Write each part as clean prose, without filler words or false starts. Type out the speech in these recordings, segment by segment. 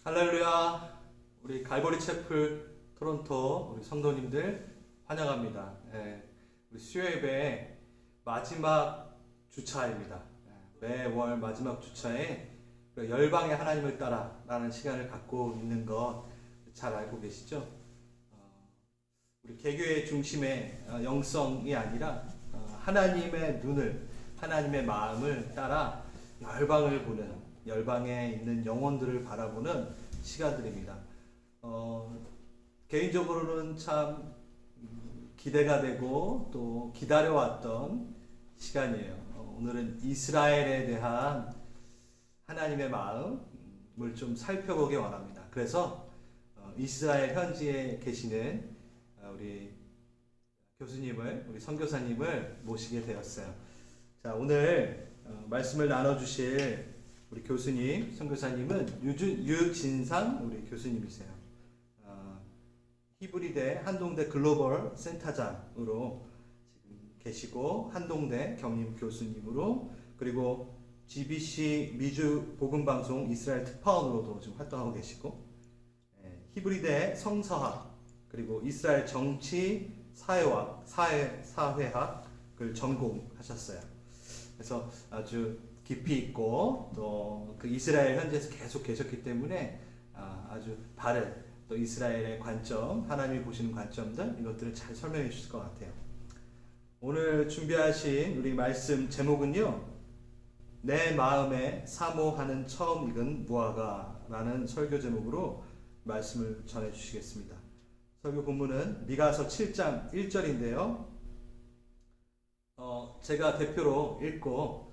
할렐루야. 우리 갈보리 채플 토론토 우리 성도님들 환영합니다. 우리 수요 예배 마지막 주차입니다. 매월 마지막 주차에 열방의 하나님을 따라라는 시간을 갖고 있는 것 잘 알고 계시죠? 우리 개교의 중심의 영성이 아니라 하나님의 눈을, 하나님의 마음을 따라 열방을 보는, 열방에 있는 영혼들을 바라보는 시간들입니다. 개인적으로는 참 기대가 되고 또 기다려왔던 시간이에요. 오늘은 이스라엘에 대한 하나님의 마음을 좀 살펴보기 원합니다. 그래서 이스라엘 현지에 계시는 우리 교수님을, 우리 선교사님을 모시게 되었어요. 자, 오늘 말씀을 나눠주실 우리 교수님, 선교사님은 유진상 우리 교수님이세요. 히브리대 한동대 글로벌 센터장으로 지금 계시고, 한동대 겸임 교수님으로, 그리고 GBC 미주 복음방송 이스라엘 특파원으로도 지금 활동하고 계시고, 히브리대 성서학, 그리고 이스라엘 정치 사회학, 사회학을 전공하셨어요. 그래서 아주 깊이 있고 또 그 이스라엘 현지에서 계속 계셨기 때문에 아주 바른 또 이스라엘의 관점, 하나님이 보시는 관점들, 이것들을 잘 설명해 주실 것 같아요. 오늘 준비하신 우리 말씀 제목은요, 내 마음에 사모하는 처음 익은 무화과라는 설교 제목으로 말씀을 전해 주시겠습니다. 설교 본문은 미가서 7장 1절인데요. 제가 대표로 읽고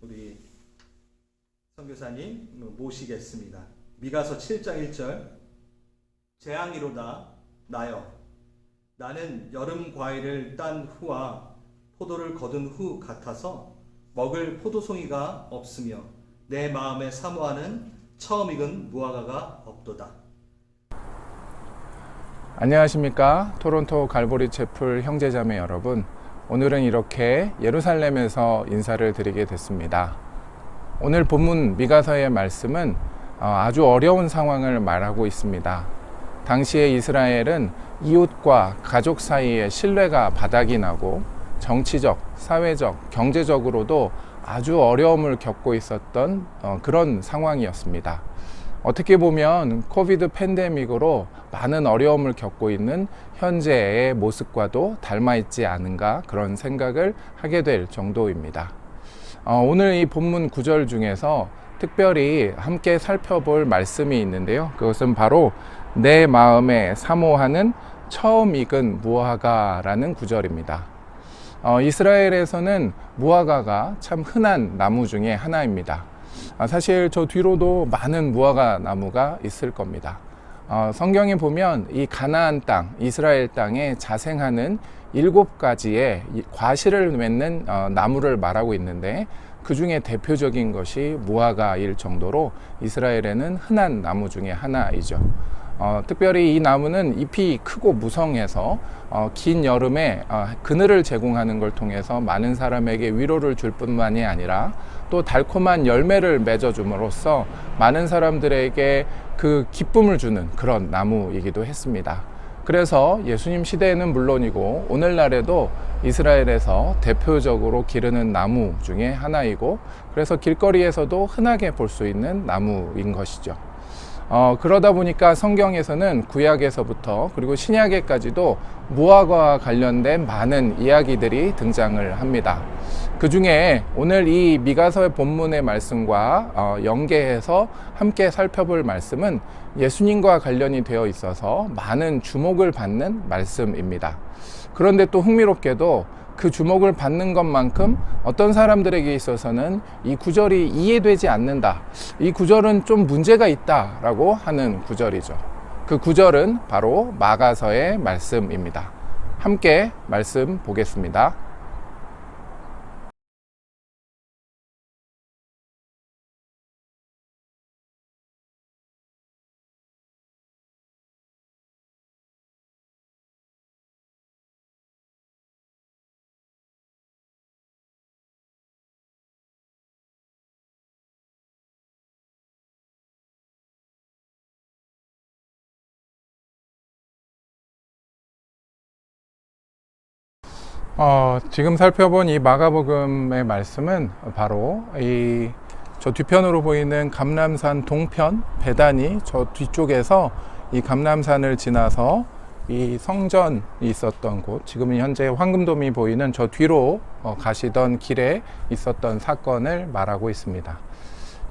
우리 선교사님 모시겠습니다. 미가서 7장 1절. 재앙이로다 나여, 나는 여름 과일을 딴 후와 포도를 거둔 후 같아서 먹을 포도송이가 없으며 내 마음에 사모하는 처음 익은 무화과가 없도다. 안녕하십니까, 토론토 갈보리 채플 형제자매 여러분. 오늘은 이렇게 예루살렘에서 인사를 드리게 됐습니다. 오늘 본문 미가서의 말씀은 아주 어려운 상황을 말하고 있습니다. 당시에 이스라엘은 이웃과 가족 사이에 신뢰가 바닥이 나고 정치적, 사회적, 경제적으로도 아주 어려움을 겪고 있었던 그런 상황이었습니다. 어떻게 보면 코비드 팬데믹으로 많은 어려움을 겪고 있는 현재의 모습과도 닮아있지 않은가, 그런 생각을 하게 될 정도입니다. 오늘 이 본문 구절 중에서 특별히 함께 살펴볼 말씀이 있는데요. 그것은 바로 내 마음에 사모하는 처음 익은 무화과라는 구절입니다. 이스라엘에서는 무화과가 참 흔한 나무 중에 하나입니다. 사실 저 뒤로도 많은 무화과 나무가 있을 겁니다. 성경에 보면 이 가나안 땅, 이스라엘 땅에 자생하는 7가지의 과실을 맺는 나무를 말하고 있는데, 그 중에 대표적인 것이 무화과일 정도로 이스라엘에는 흔한 나무 중에 하나이죠. 특별히 이 나무는 잎이 크고 무성해서 긴 여름에 그늘을 제공하는 걸 통해서 많은 사람에게 위로를 줄 뿐만이 아니라 또 달콤한 열매를 맺어줌으로써 많은 사람들에게 그 기쁨을 주는 그런 나무이기도 했습니다. 그래서 예수님 시대에는 물론이고 오늘날에도 이스라엘에서 대표적으로 기르는 나무 중에 하나이고, 그래서 길거리에서도 흔하게 볼 수 있는 나무인 것이죠. 그러다 보니까 성경에서는 구약에서부터 그리고 신약에까지도 무화과와 관련된 많은 이야기들이 등장을 합니다. 그 중에 오늘 이 미가서의 본문의 말씀과 연계해서 함께 살펴볼 말씀은 예수님과 관련이 되어 있어서 많은 주목을 받는 말씀입니다. 그런데 또 흥미롭게도 그 주목을 받는 것만큼 어떤 사람들에게 있어서는 이 구절이 이해되지 않는다, 이 구절은 좀 문제가 있다라고 하는 구절이죠. 그 구절은 바로 마가서의 말씀입니다. 함께 말씀 보겠습니다. 지금 살펴본 이 마가복음의 말씀은 바로 저 뒤편으로 보이는 감람산 동편 베다니 저 뒤쪽에서 이 감람산을 지나서 이 성전이 있었던 곳, 지금은 현재 황금돔이 보이는 저 뒤로 가시던 길에 있었던 사건을 말하고 있습니다.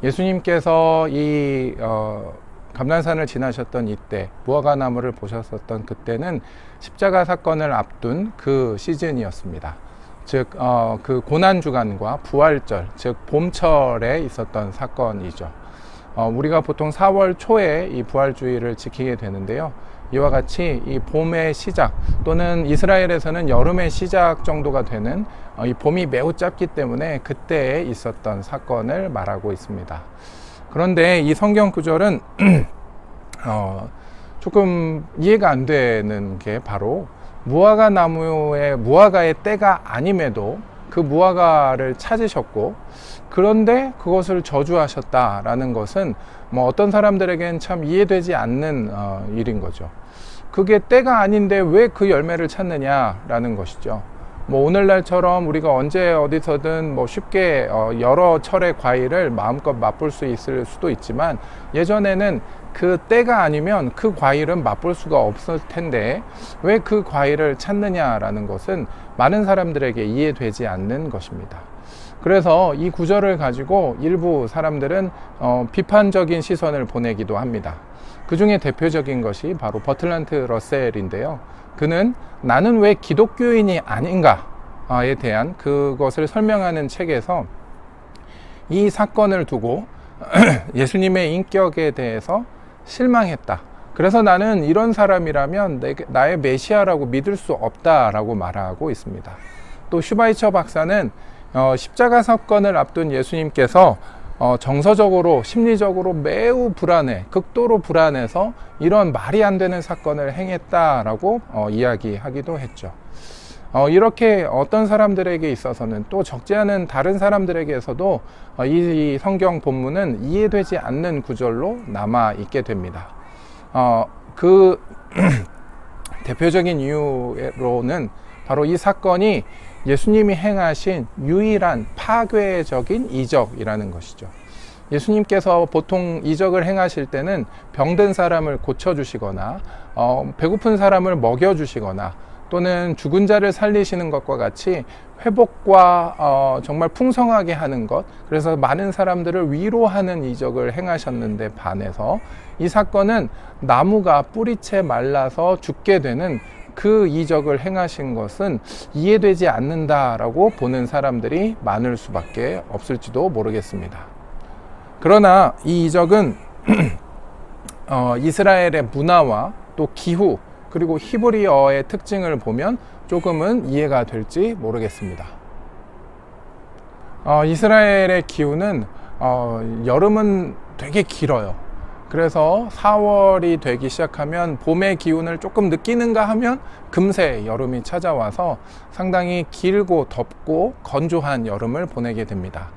예수님께서 이 감람산을 지나셨던 이때, 무화과 나무를 보셨었던 그때는 십자가 사건을 앞둔 그 시즌이었습니다. 즉 그 고난주간과 부활절, 즉 봄철에 있었던 사건이죠. 우리가 보통 4월 초에 이 부활주의를 지키게 되는데요. 이와 같이 이 봄의 시작, 또는 이스라엘에서는 여름의 시작 정도가 되는 이 봄이 매우 짧기 때문에 그때에 있었던 사건을 말하고 있습니다. 그런데 이 성경 구절은 조금 이해가 안 되는 게 바로 무화과의 때가 아님에도 그 무화과를 찾으셨고, 그런데 그것을 저주하셨다라는 것은 뭐 어떤 사람들에겐 참 이해되지 않는 일인 거죠. 그게 때가 아닌데 왜 그 열매를 찾느냐라는 것이죠. 뭐 오늘날처럼 우리가 언제 어디서든 뭐 쉽게 여러 철의 과일을 마음껏 맛볼 수 있을 수도 있지만, 예전에는 그 때가 아니면 그 과일은 맛볼 수가 없을 텐데 왜 그 과일을 찾느냐라는 것은 많은 사람들에게 이해되지 않는 것입니다. 그래서 이 구절을 가지고 일부 사람들은 비판적인 시선을 보내기도 합니다. 그 중에 대표적인 것이 바로 버틀란트 러셀인데요. 그는 나는 왜 기독교인이 아닌가에 대한 그것을 설명하는 책에서 이 사건을 두고 예수님의 인격에 대해서 실망했다. 그래서 나는 이런 사람이라면 나의 메시아라고 믿을 수 없다라고 말하고 있습니다. 또 슈바이처 박사는 십자가 사건을 앞둔 예수님께서 정서적으로, 심리적으로 매우 불안해, 극도로 불안해서 이런 말이 안 되는 사건을 행했다라고 이야기하기도 했죠. 이렇게 어떤 사람들에게 있어서는, 또 적지 않은 다른 사람들에게서도 이 성경 본문은 이해되지 않는 구절로 남아 있게 됩니다. 그 대표적인 이유로는 바로 이 사건이 예수님이 행하신 유일한 파괴적인 이적이라는 것이죠. 예수님께서 보통 이적을 행하실 때는 병든 사람을 고쳐주시거나 배고픈 사람을 먹여주시거나, 또는 죽은 자를 살리시는 것과 같이 회복과 정말 풍성하게 하는 것, 그래서 많은 사람들을 위로하는 이적을 행하셨는데 반해서 이 사건은 나무가 뿌리채 말라서 죽게 되는 그 이적을 행하신 것은 이해되지 않는다라고 보는 사람들이 많을 수밖에 없을지도 모르겠습니다. 그러나 이 이적은 이스라엘의 문화와 또 기후, 그리고 히브리어의 특징을 보면 조금은 이해가 될지 모르겠습니다. 이스라엘의 기후는 여름은 되게 길어요. 그래서 4월이 되기 시작하면 봄의 기운을 조금 느끼는가 하면 금세 여름이 찾아와서 상당히 길고 덥고 건조한 여름을 보내게 됩니다.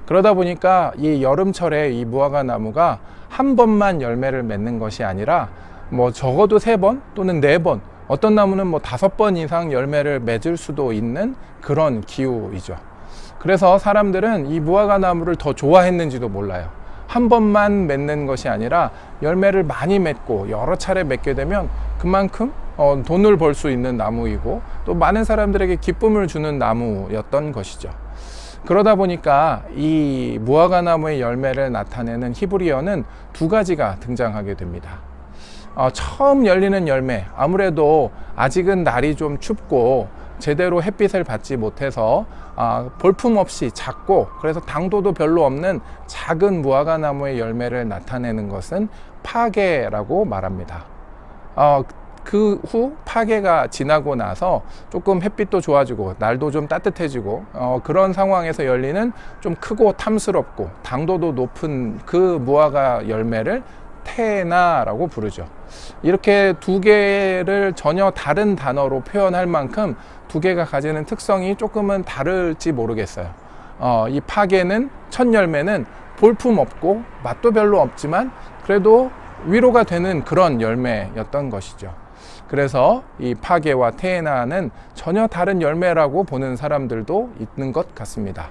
그러다 보니까 이 여름철에 이 무화과 나무가 한 번만 열매를 맺는 것이 아니라 뭐 적어도 3번 또는 4번, 어떤 나무는 뭐 5번 이상 열매를 맺을 수도 있는 그런 기후이죠. 그래서 사람들은 이 무화과 나무를 더 좋아했는지도 몰라요. 한 번만 맺는 것이 아니라 열매를 많이 맺고 여러 차례 맺게 되면 그만큼 돈을 벌 수 있는 나무이고, 또 많은 사람들에게 기쁨을 주는 나무였던 것이죠. 그러다 보니까 이 무화과 나무의 열매를 나타내는 히브리어는 2가지가 등장하게 됩니다. 처음 열리는 열매, 아무래도 아직은 날이 좀 춥고 제대로 햇빛을 받지 못해서 볼품없이 작고, 그래서 당도도 별로 없는 작은 무화과 나무의 열매를 나타내는 것은 파게라고 말합니다. 그 후 파게가 지나고 나서 조금 햇빛도 좋아지고 날도 좀 따뜻해지고 그런 상황에서 열리는 좀 크고 탐스럽고 당도도 높은 그 무화과 열매를 테나라고 부르죠. 이렇게 2개를 전혀 다른 단어로 표현할 만큼 2개가 가지는 특성이 조금은 다를지 모르겠어요. 이 파게는, 첫 열매는 볼품 없고 맛도 별로 없지만 그래도 위로가 되는 그런 열매였던 것이죠. 그래서 이 파게와 테에나는 전혀 다른 열매라고 보는 사람들도 있는 것 같습니다.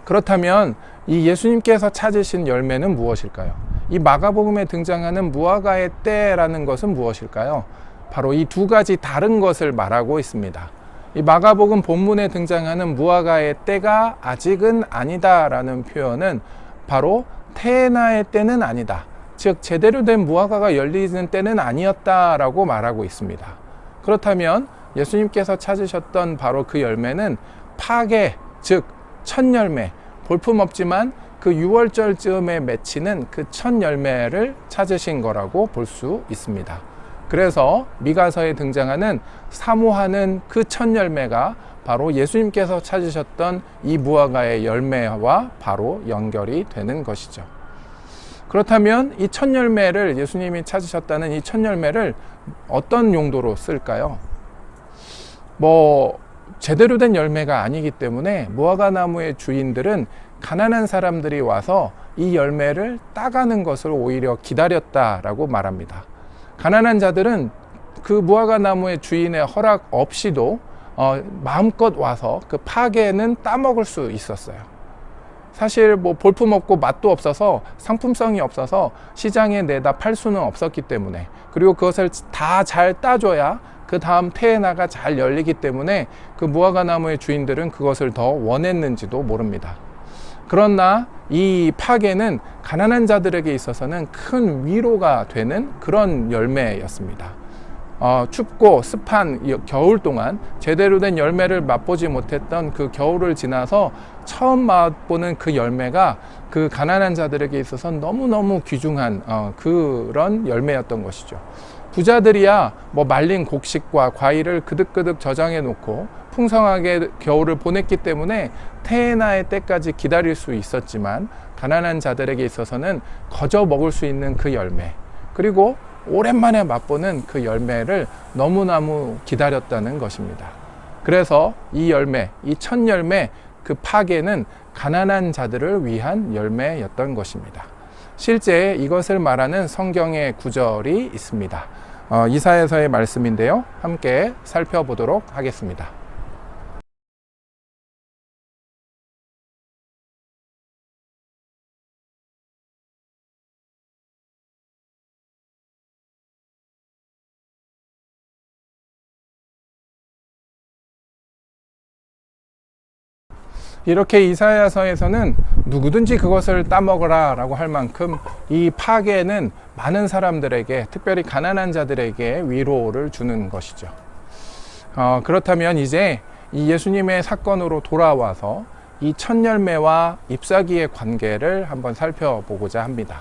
그렇다면 이 예수님께서 찾으신 열매는 무엇일까요? 이 마가복음에 등장하는 무화과의 때라는 것은 무엇일까요? 바로 이 두 가지 다른 것을 말하고 있습니다. 이 마가복음 본문에 등장하는 무화과의 때가 아직은 아니다라는 표현은 바로 테에나의 때는 아니다. 즉 제대로 된 무화과가 열리는 때는 아니었다라고 말하고 있습니다. 그렇다면 예수님께서 찾으셨던 바로 그 열매는 파게, 즉 첫 열매, 볼품없지만 그 6월절쯤에 맺히는 그 첫 열매를 찾으신 거라고 볼 수 있습니다. 그래서 미가서에 등장하는 사모하는 그 첫 열매가 바로 예수님께서 찾으셨던 이 무화과의 열매와 바로 연결이 되는 것이죠. 그렇다면 이 첫 열매를 예수님이 찾으셨다는 이 첫 열매를 어떤 용도로 쓸까요? 제대로 된 열매가 아니기 때문에 무화과 나무의 주인들은 가난한 사람들이 와서 이 열매를 따가는 것을 오히려 기다렸다라고 말합니다. 가난한 자들은 그 무화과 나무의 주인의 허락 없이도 마음껏 와서 그 파게는 따먹을 수 있었어요. 사실 볼품 없고 맛도 없어서 상품성이 없어서 시장에 내다 팔 수는 없었기 때문에, 그리고 그것을 다 잘 따줘야 그 다음 테에나가 잘 열리기 때문에 그 무화과 나무의 주인들은 그것을 더 원했는지도 모릅니다. 그러나 이 파게는 가난한 자들에게 있어서는 큰 위로가 되는 그런 열매였습니다. 춥고 습한 겨울 동안 제대로 된 열매를 맛보지 못했던 그 겨울을 지나서 처음 맛보는 그 열매가 그 가난한 자들에게 있어서 너무너무 귀중한 그런 열매였던 것이죠. 부자들이야 말린 곡식과 과일을 그득그득 저장해 놓고 풍성하게 겨울을 보냈기 때문에 테에나의 때까지 기다릴 수 있었지만, 가난한 자들에게 있어서는 거저 먹을 수 있는 그 열매, 그리고 오랜만에 맛보는 그 열매를 너무너무 기다렸다는 것입니다. 그래서 이 열매, 이 첫 열매, 그 파게는 가난한 자들을 위한 열매였던 것입니다. 실제 이것을 말하는 성경의 구절이 있습니다. 이사야서의 말씀인데요. 함께 살펴보도록 하겠습니다. 이렇게 이사야서에서는 누구든지 그것을 따먹으라 라고 할 만큼 이 파게는 많은 사람들에게, 특별히 가난한 자들에게 위로를 주는 것이죠. 그렇다면 이제 이 예수님의 사건으로 돌아와서 이 첫 열매와 잎사귀의 관계를 한번 살펴보고자 합니다.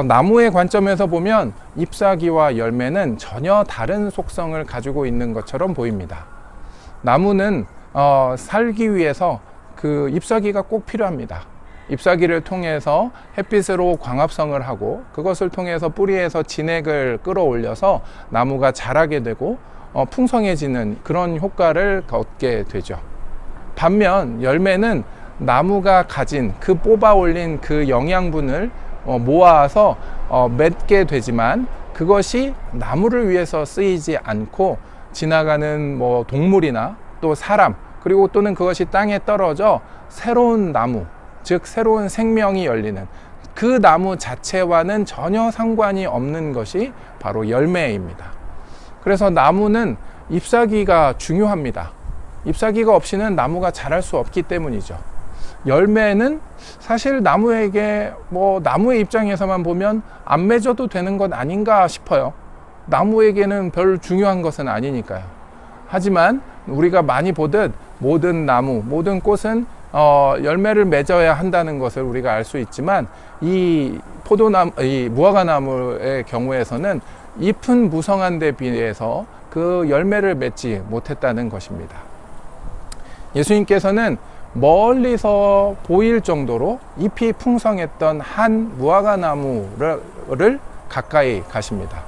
나무의 관점에서 보면 잎사귀와 열매는 전혀 다른 속성을 가지고 있는 것처럼 보입니다. 나무는 살기 위해서 그 잎사귀가 꼭 필요합니다. 잎사귀를 통해서 햇빛으로 광합성을 하고, 그것을 통해서 뿌리에서 진액을 끌어올려서 나무가 자라게 되고 풍성해지는 그런 효과를 얻게 되죠. 반면 열매는 나무가 가진 그 뽑아 올린 그 영양분을 모아서 맺게 되지만, 그것이 나무를 위해서 쓰이지 않고 지나가는 동물이나 또 사람, 그리고 또는 그것이 땅에 떨어져 새로운 나무, 즉 새로운 생명이 열리는 그 나무 자체와는 전혀 상관이 없는 것이 바로 열매입니다. 그래서 나무는 잎사귀가 중요합니다. 잎사귀가 없이는 나무가 자랄 수 없기 때문이죠. 열매는 사실 나무에게 나무의 입장에서만 보면 안 맺어도 되는 것 아닌가 싶어요. 나무에게는 별 중요한 것은 아니니까요. 하지만 우리가 많이 보듯 모든 나무, 모든 꽃은 열매를 맺어야 한다는 것을 우리가 알 수 있지만, 이 무화과 나무의 경우에서는 잎은 무성한 데 비해서 그 열매를 맺지 못했다는 것입니다. 예수님께서는 멀리서 보일 정도로 잎이 풍성했던 한 무화과 나무를 가까이 가십니다.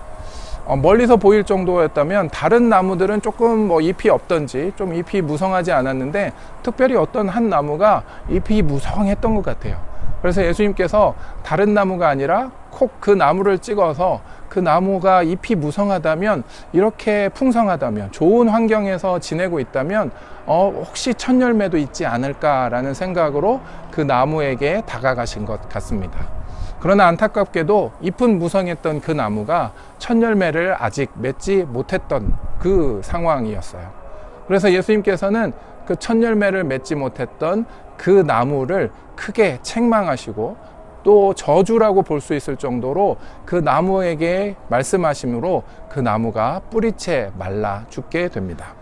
멀리서 보일 정도였다면 다른 나무들은 조금 잎이 없던지 좀 잎이 무성하지 않았는데, 특별히 어떤 한 나무가 잎이 무성했던 것 같아요. 그래서 예수님께서 다른 나무가 아니라 콕 그 나무를 찍어서 그 나무가 잎이 무성하다면, 이렇게 풍성하다면, 좋은 환경에서 지내고 있다면 혹시 첫 열매도 있지 않을까라는 생각으로 그 나무에게 다가가신 것 같습니다. 그러나 안타깝게도 잎은 무성했던 그 나무가 첫 열매를 아직 맺지 못했던 그 상황이었어요. 그래서 예수님께서는 그 첫 열매를 맺지 못했던 그 나무를 크게 책망하시고, 또 저주라고 볼 수 있을 정도로 그 나무에게 말씀하심으로 그 나무가 뿌리채 말라 죽게 됩니다.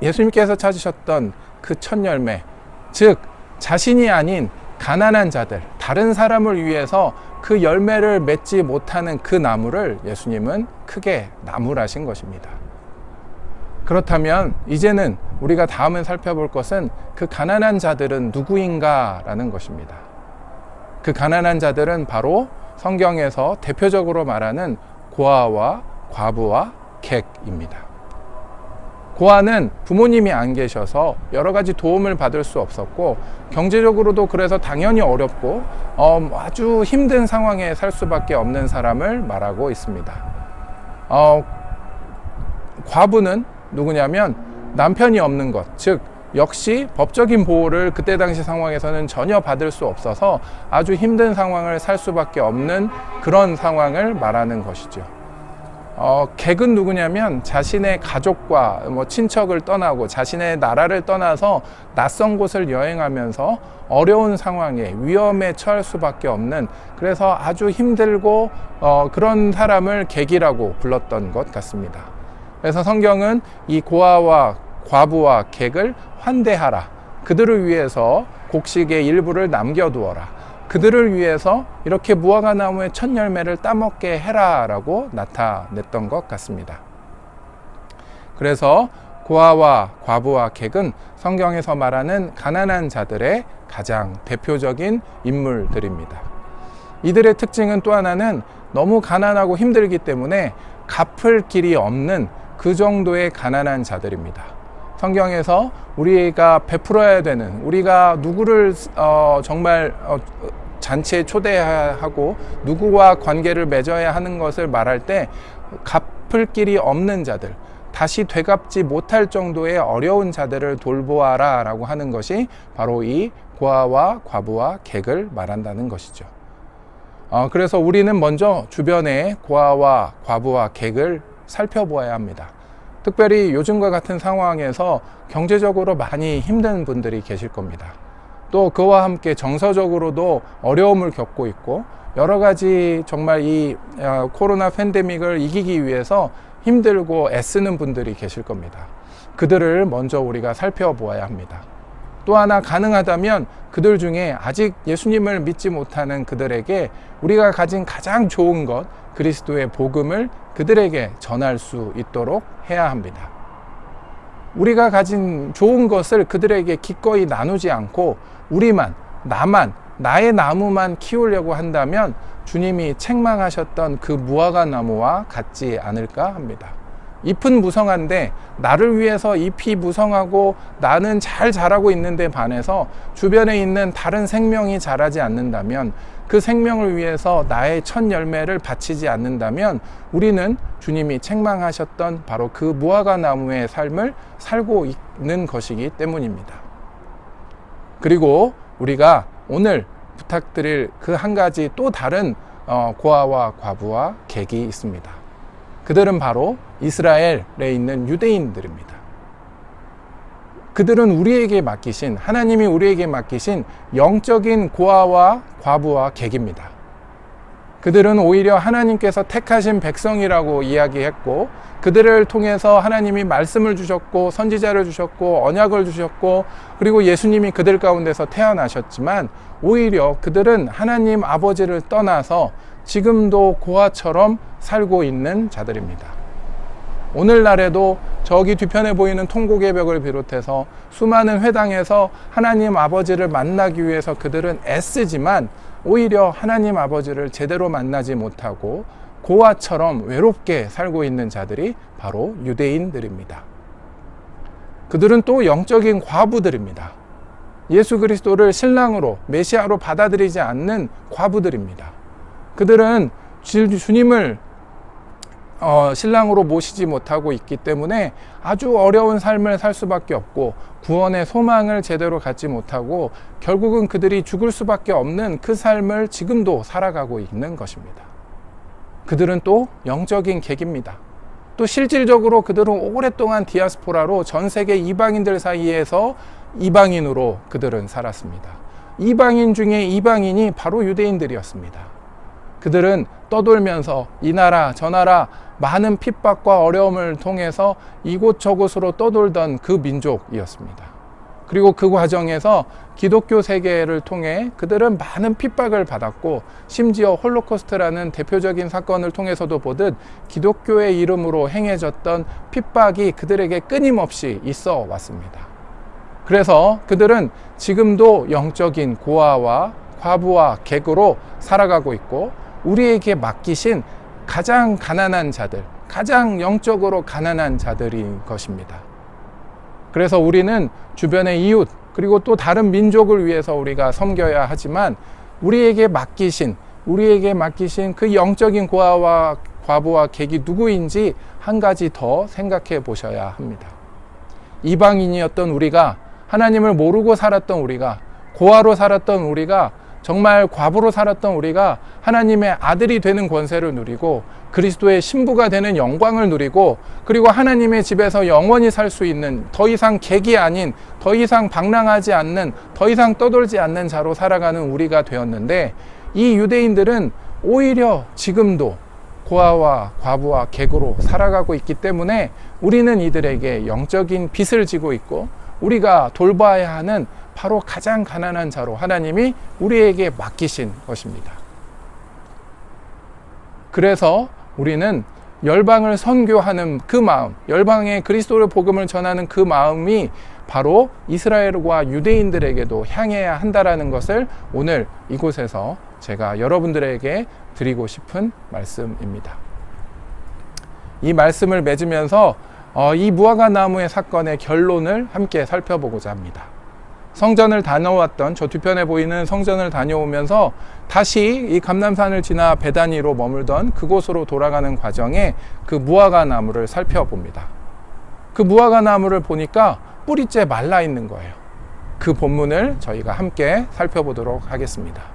예수님께서 찾으셨던 그 첫 열매, 즉 자신이 아닌 가난한 자들, 다른 사람을 위해서 그 열매를 맺지 못하는 그 나무를 예수님은 크게 나무라신 것입니다. 그렇다면 이제는 우리가 다음에 살펴볼 것은 그 가난한 자들은 누구인가 라는 것입니다. 그 가난한 자들은 바로 성경에서 대표적으로 말하는 고아와 과부와 객입니다. 고아는 부모님이 안 계셔서 여러 가지 도움을 받을 수 없었고, 경제적으로도 그래서 당연히 어렵고 아주 힘든 상황에 살 수밖에 없는 사람을 말하고 있습니다. 과부는 누구냐면 남편이 없는 것, 즉 역시 법적인 보호를 그때 당시 상황에서는 전혀 받을 수 없어서 아주 힘든 상황을 살 수밖에 없는 그런 상황을 말하는 것이죠. 객은 누구냐면 자신의 가족과 친척을 떠나고 자신의 나라를 떠나서 낯선 곳을 여행하면서 어려운 상황에 위험에 처할 수밖에 없는, 그래서 아주 힘들고 그런 사람을 객이라고 불렀던 것 같습니다. 그래서 성경은 이 고아와 과부와 객을 환대하라, 그들을 위해서 곡식의 일부를 남겨두어라, 그들을 위해서 이렇게 무화과 나무의 첫 열매를 따먹게 해라 라고 나타냈던 것 같습니다. 그래서 고아와 과부와 객은 성경에서 말하는 가난한 자들의 가장 대표적인 인물들입니다. 이들의 특징은 또 하나는 너무 가난하고 힘들기 때문에 갚을 길이 없는 그 정도의 가난한 자들입니다. 성경에서 우리가 베풀어야 되는, 우리가 누구를 정말 잔치에 초대해야 하고 누구와 관계를 맺어야 하는 것을 말할 때 갚을 길이 없는 자들, 다시 되갚지 못할 정도의 어려운 자들을 돌보아라 라고 하는 것이 바로 이 고아와 과부와 객을 말한다는 것이죠. 그래서 우리는 먼저 주변의 고아와 과부와 객을 살펴보아야 합니다. 특별히 요즘과 같은 상황에서 경제적으로 많이 힘든 분들이 계실 겁니다. 또 그와 함께 정서적으로도 어려움을 겪고 있고, 여러 가지 정말 이 코로나 팬데믹을 이기기 위해서 힘들고 애쓰는 분들이 계실 겁니다. 그들을 먼저 우리가 살펴보아야 합니다. 또 하나, 가능하다면 그들 중에 아직 예수님을 믿지 못하는 그들에게 우리가 가진 가장 좋은 것, 그리스도의 복음을 그들에게 전할 수 있도록 해야 합니다. 우리가 가진 좋은 것을 그들에게 기꺼이 나누지 않고 우리만, 나만, 나의 나무만 키우려고 한다면 주님이 책망하셨던 그 무화과 나무와 같지 않을까 합니다. 잎은 무성한데 나를 위해서 잎이 무성하고 나는 잘 자라고 있는데 반해서 주변에 있는 다른 생명이 자라지 않는다면, 그 생명을 위해서 나의 첫 열매를 바치지 않는다면 우리는 주님이 책망하셨던 바로 그 무화과 나무의 삶을 살고 있는 것이기 때문입니다. 그리고 우리가 오늘 부탁드릴 그 한 가지 또 다른 고아와 과부와 객이 있습니다. 그들은 바로 이스라엘에 있는 유대인들입니다. 그들은 우리에게 맡기신, 하나님이 우리에게 맡기신 영적인 고아와 과부와 객입니다. 그들은 오히려 하나님께서 택하신 백성이라고 이야기했고, 그들을 통해서 하나님이 말씀을 주셨고 선지자를 주셨고 언약을 주셨고, 그리고 예수님이 그들 가운데서 태어나셨지만 오히려 그들은 하나님 아버지를 떠나서 지금도 고아처럼 살고 있는 자들입니다. 오늘날에도 저기 뒤편에 보이는 통곡의 벽을 비롯해서 수많은 회당에서 하나님 아버지를 만나기 위해서 그들은 애쓰지만 오히려 하나님 아버지를 제대로 만나지 못하고 고아처럼 외롭게 살고 있는 자들이 바로 유대인들입니다. 그들은 또 영적인 과부들입니다. 예수 그리스도를 신랑으로 메시아로 받아들이지 않는 과부들입니다. 그들은 주님을 신랑으로 모시지 못하고 있기 때문에 아주 어려운 삶을 살 수밖에 없고 구원의 소망을 제대로 갖지 못하고 결국은 그들이 죽을 수밖에 없는 그 삶을 지금도 살아가고 있는 것입니다. 그들은 또 영적인 객입니다. 또 실질적으로 그들은 오랫동안 디아스포라로 전 세계 이방인들 사이에서 이방인으로 그들은 살았습니다. 이방인 중에 이방인이 바로 유대인들이었습니다. 그들은 떠돌면서 이 나라 저 나라 많은 핍박과 어려움을 통해서 이곳저곳으로 떠돌던 그 민족이었습니다. 그리고 그 과정에서 기독교 세계를 통해 그들은 많은 핍박을 받았고 심지어 홀로코스트라는 대표적인 사건을 통해서도 보듯 기독교의 이름으로 행해졌던 핍박이 그들에게 끊임없이 있어 왔습니다. 그래서 그들은 지금도 영적인 고아와 과부와 객으로 살아가고 있고 우리에게 맡기신 가장 가난한 자들, 가장 영적으로 가난한 자들인 것입니다. 그래서 우리는 주변의 이웃 그리고 또 다른 민족을 위해서 우리가 섬겨야 하지만 우리에게 맡기신 그 영적인 고아와 과부와 객이 누구인지 한 가지 더 생각해 보셔야 합니다. 이방인이었던 우리가, 하나님을 모르고 살았던 우리가, 고아로 살았던 우리가, 정말 과부로 살았던 우리가 하나님의 아들이 되는 권세를 누리고 그리스도의 신부가 되는 영광을 누리고 그리고 하나님의 집에서 영원히 살 수 있는 더 이상 객이 아닌 더 이상 방랑하지 않는 더 이상 떠돌지 않는 자로 살아가는 우리가 되었는데 이 유대인들은 오히려 지금도 고아와 과부와 객으로 살아가고 있기 때문에 우리는 이들에게 영적인 빚을 지고 있고 우리가 돌봐야 하는 바로 가장 가난한 자로 하나님이 우리에게 맡기신 것입니다. 그래서 우리는 열방을 선교하는 그 마음, 열방에 그리스도의 복음을 전하는 그 마음이 바로 이스라엘과 유대인들에게도 향해야 한다라는 것을 오늘 이곳에서 제가 여러분들에게 드리고 싶은 말씀입니다. 이 말씀을 맺으면서 이 무화과 나무의 사건의 결론을 함께 살펴보고자 합니다. 성전을 다녀왔던 저 뒤편에 보이는 성전을 다녀오면서 다시 이 감람산을 지나 베다니로 머물던 그곳으로 돌아가는 과정에 그 무화과 나무를 살펴봅니다. 그 무화과 나무를 보니까 뿌리째 말라 있는 거예요. 그 본문을 저희가 함께 살펴보도록 하겠습니다.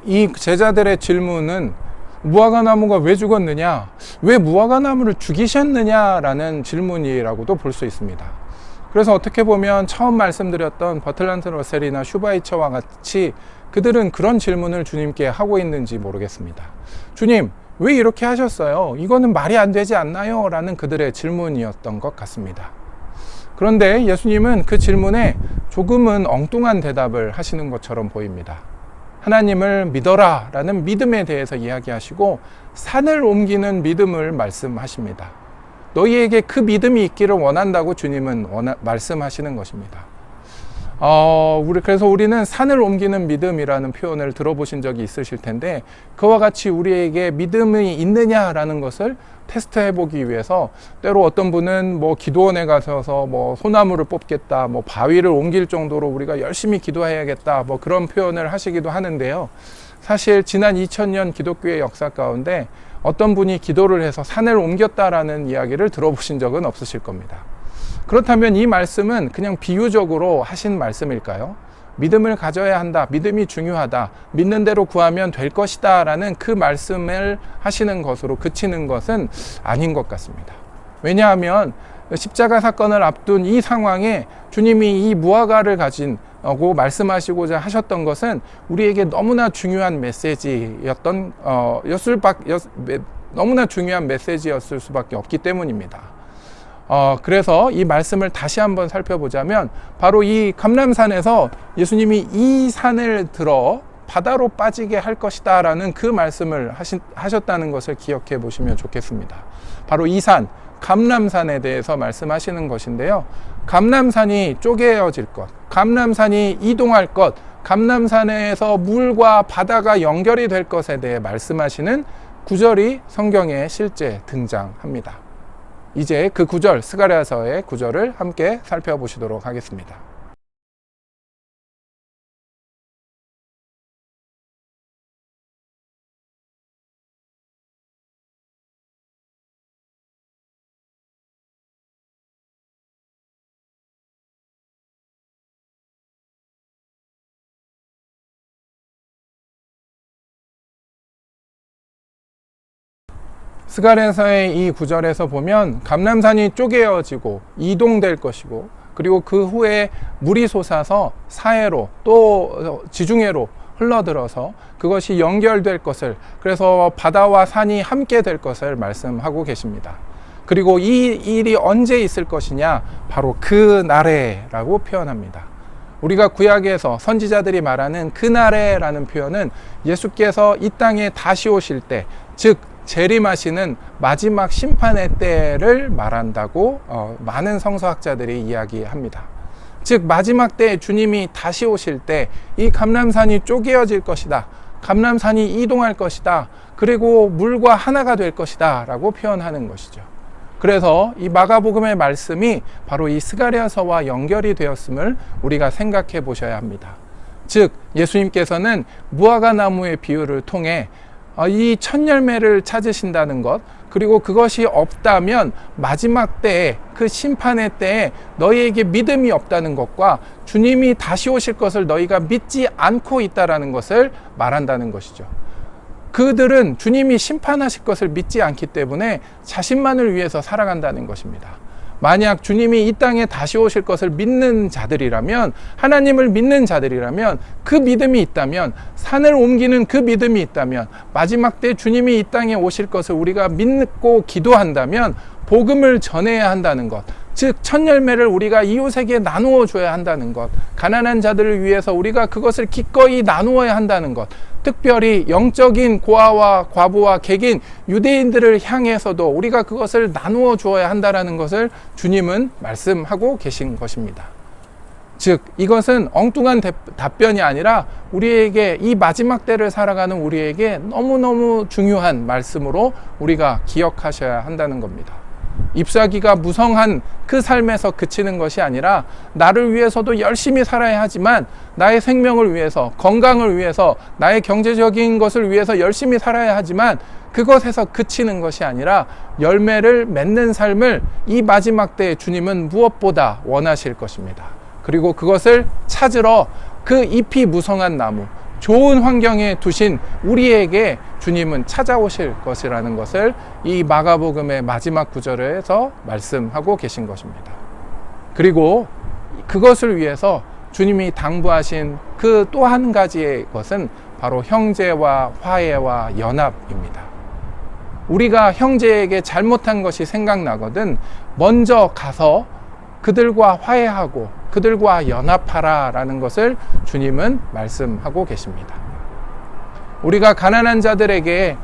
이 제자들의 질문은 무화과 나무가 왜 죽었느냐, 왜 무화과 나무를 죽이셨느냐라는 질문이라고도 볼 수 있습니다. 그래서 어떻게 보면 처음 말씀드렸던 버틀란트 러셀이나 슈바이처와 같이 그들은 그런 질문을 주님께 하고 있는지 모르겠습니다. 주님, 왜 이렇게 하셨어요? 이거는 말이 안 되지 않나요? 라는 그들의 질문이었던 것 같습니다. 그런데 예수님은 그 질문에 조금은 엉뚱한 대답을 하시는 것처럼 보입니다. 하나님을 믿어라 라는 믿음에 대해서 이야기하시고 산을 옮기는 믿음을 말씀하십니다. 너희에게 그 믿음이 있기를 원한다고 주님은 말씀하시는 것입니다. 그래서 우리는 산을 옮기는 믿음이라는 표현을 들어보신 적이 있으실 텐데 그와 같이 우리에게 믿음이 있느냐라는 것을 테스트해 보기 위해서 때로 어떤 분은 기도원에 가셔서 소나무를 뽑겠다, 바위를 옮길 정도로 우리가 열심히 기도해야겠다, 그런 표현을 하시기도 하는데요. 사실 지난 2000년 기독교의 역사 가운데 어떤 분이 기도를 해서 산을 옮겼다라는 이야기를 들어보신 적은 없으실 겁니다. 그렇다면 이 말씀은 그냥 비유적으로 하신 말씀일까요? 믿음을 가져야 한다, 믿음이 중요하다, 믿는 대로 구하면 될 것이다 라는 그 말씀을 하시는 것으로 그치는 것은 아닌 것 같습니다. 왜냐하면 십자가 사건을 앞둔 이 상황에 주님이 이 무화과를 가지고 말씀하시고자 하셨던 것은 우리에게 너무나 중요한 너무나 중요한 메시지였을 수밖에 없기 때문입니다. 그래서 이 말씀을 다시 한번 살펴보자면 바로 이 감람산에서 예수님이 이 산을 들어 바다로 빠지게 할 것이다 라는 그 말씀을 하셨다는 것을 기억해 보시면 좋겠습니다. 바로 이 산, 감람산에 대해서 말씀하시는 것인데요. 감람산이 쪼개어질 것, 감람산이 이동할 것, 감람산에서 물과 바다가 연결이 될 것에 대해 말씀하시는 구절이 성경에 실제 등장합니다. 이제 그 구절, 스가랴서의 구절을 함께 살펴보시도록 하겠습니다. 스가랴서의 이 구절에서 보면 감람산이 쪼개어지고 이동될 것이고, 그리고 그 후에 물이 솟아서 사해로 또 지중해로 흘러들어서 그것이 연결될 것을, 그래서 바다와 산이 함께 될 것을 말씀하고 계십니다. 그리고 이 일이 언제 있을 것이냐, 바로 그 날에라고 표현합니다. 우리가 구약에서 선지자들이 말하는 그 날에라는 표현은 예수께서 이 땅에 다시 오실 때, 즉 재림하시는 마지막 심판의 때를 말한다고 많은 성서학자들이 이야기합니다. 즉 마지막 때에 주님이 다시 오실 때 이 감람산이 쪼개어질 것이다, 감람산이 이동할 것이다, 그리고 물과 하나가 될 것이다 라고 표현하는 것이죠. 그래서 이 마가복음의 말씀이 바로 이 스가랴서와 연결이 되었음을 우리가 생각해 보셔야 합니다. 즉 예수님께서는 무화과 나무의 비유를 통해 이 첫 열매를 찾으신다는 것, 그리고 그것이 없다면 마지막 때에, 그 심판의 때에 너희에게 믿음이 없다는 것과 주님이 다시 오실 것을 너희가 믿지 않고 있다는 것을 말한다는 것이죠. 그들은 주님이 심판하실 것을 믿지 않기 때문에 자신만을 위해서 살아간다는 것입니다. 만약 주님이 이 땅에 다시 오실 것을 믿는 자들이라면, 하나님을 믿는 자들이라면, 그 믿음이 있다면, 산을 옮기는 그 믿음이 있다면, 마지막 때 주님이 이 땅에 오실 것을 우리가 믿고 기도한다면 복음을 전해야 한다는 것, 즉 첫 열매를 우리가 이웃에게 나누어 줘야 한다는 것, 가난한 자들을 위해서 우리가 그것을 기꺼이 나누어야 한다는 것, 특별히 영적인 고아와 과부와 객인 유대인들을 향해서도 우리가 그것을 나누어 주어야 한다는 것을 주님은 말씀하고 계신 것입니다. 즉 이것은 엉뚱한 답변이 아니라 우리에게, 이 마지막 때를 살아가는 우리에게 너무너무 중요한 말씀으로 우리가 기억하셔야 한다는 겁니다. 잎사귀가 무성한 그 삶에서 그치는 것이 아니라 나를 위해서도 열심히 살아야 하지만, 나의 생명을 위해서, 건강을 위해서, 나의 경제적인 것을 위해서 열심히 살아야 하지만 그것에서 그치는 것이 아니라 열매를 맺는 삶을 이 마지막 때에 주님은 무엇보다 원하실 것입니다. 그리고 그것을 찾으러 그 잎이 무성한 나무, 좋은 환경에 두신 우리에게 주님은 찾아오실 것이라는 것을 이 마가복음의 마지막 구절에서 말씀하고 계신 것입니다. 그리고 그것을 위해서 주님이 당부하신 그 또 한 가지의 것은 바로 형제와 화해와 연합입니다. 우리가 형제에게 잘못한 것이 생각나거든 먼저 가서 그들과 화해하고 그들과 연합하라 라는 것을 주님은 말씀하고 계십니다. 우리가 가난한 자들에게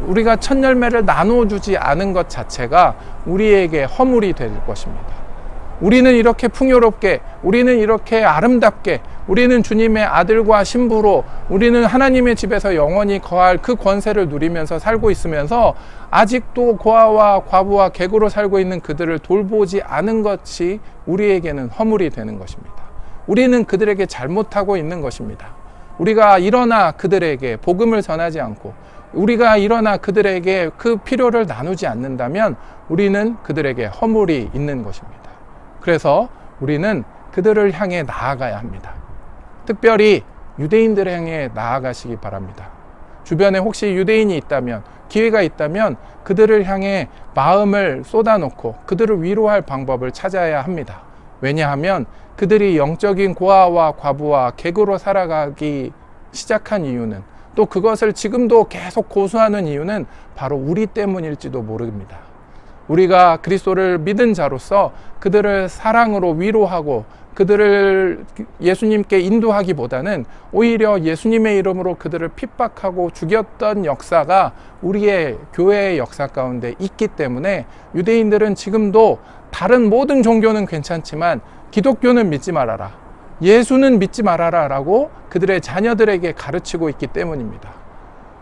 우리가 첫 열매를 나누어 주지 않은 것 자체가 우리에게 허물이 될 것입니다. 우리는 이렇게 풍요롭게, 우리는 이렇게 아름답게, 우리는 주님의 아들과 신부로, 우리는 하나님의 집에서 영원히 거할 그 권세를 누리면서 살고 있으면서 아직도 고아와 과부와 객으로 살고 있는 그들을 돌보지 않은 것이 우리에게는 허물이 되는 것입니다. 우리는 그들에게 잘못하고 있는 것입니다. 우리가 일어나 그들에게 복음을 전하지 않고, 우리가 일어나 그들에게 그 필요를 나누지 않는다면 우리는 그들에게 허물이 있는 것입니다. 그래서 우리는 그들을 향해 나아가야 합니다. 특별히 유대인들을 향해 나아가시기 바랍니다. 주변에 혹시 유대인이 있다면 기회가 있다면 그들을 향해 마음을 쏟아놓고 그들을 위로할 방법을 찾아야 합니다. 왜냐하면 그들이 영적인 고아와 과부와 객으로 살아가기 시작한 이유는, 또 그것을 지금도 계속 고수하는 이유는 바로 우리 때문일지도 모릅니다. 우리가 그리스도를 믿은 자로서 그들을 사랑으로 위로하고 그들을 예수님께 인도하기보다는 오히려 예수님의 이름으로 그들을 핍박하고 죽였던 역사가 우리의 교회의 역사 가운데 있기 때문에 유대인들은 지금도 다른 모든 종교는 괜찮지만 기독교는 믿지 말아라, 예수는 믿지 말아라 라고 그들의 자녀들에게 가르치고 있기 때문입니다.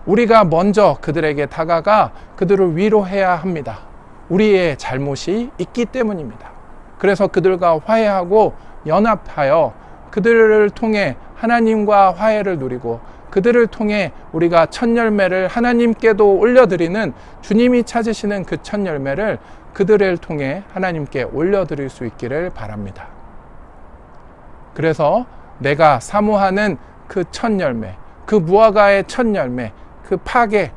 우리가 먼저 그들에게 다가가 그들을 위로해야 합니다. 우리의 잘못이 있기 때문입니다. 그래서 그들과 화해하고 연합하여 그들을 통해 하나님과 화해를 누리고 그들을 통해 우리가 첫 열매를 하나님께도 올려드리는, 주님이 찾으시는 그 첫 열매를 그들을 통해 하나님께 올려드릴 수 있기를 바랍니다. 그래서 내가 사모하는 그 첫 열매, 그 무화과의 첫 열매, 그 파괴,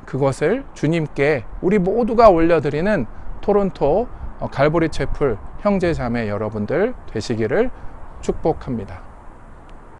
그것을 주님께 우리 모두가 올려드리는 토론토 갈보리 채플 형제 자매 여러분들 되시기를 축복합니다.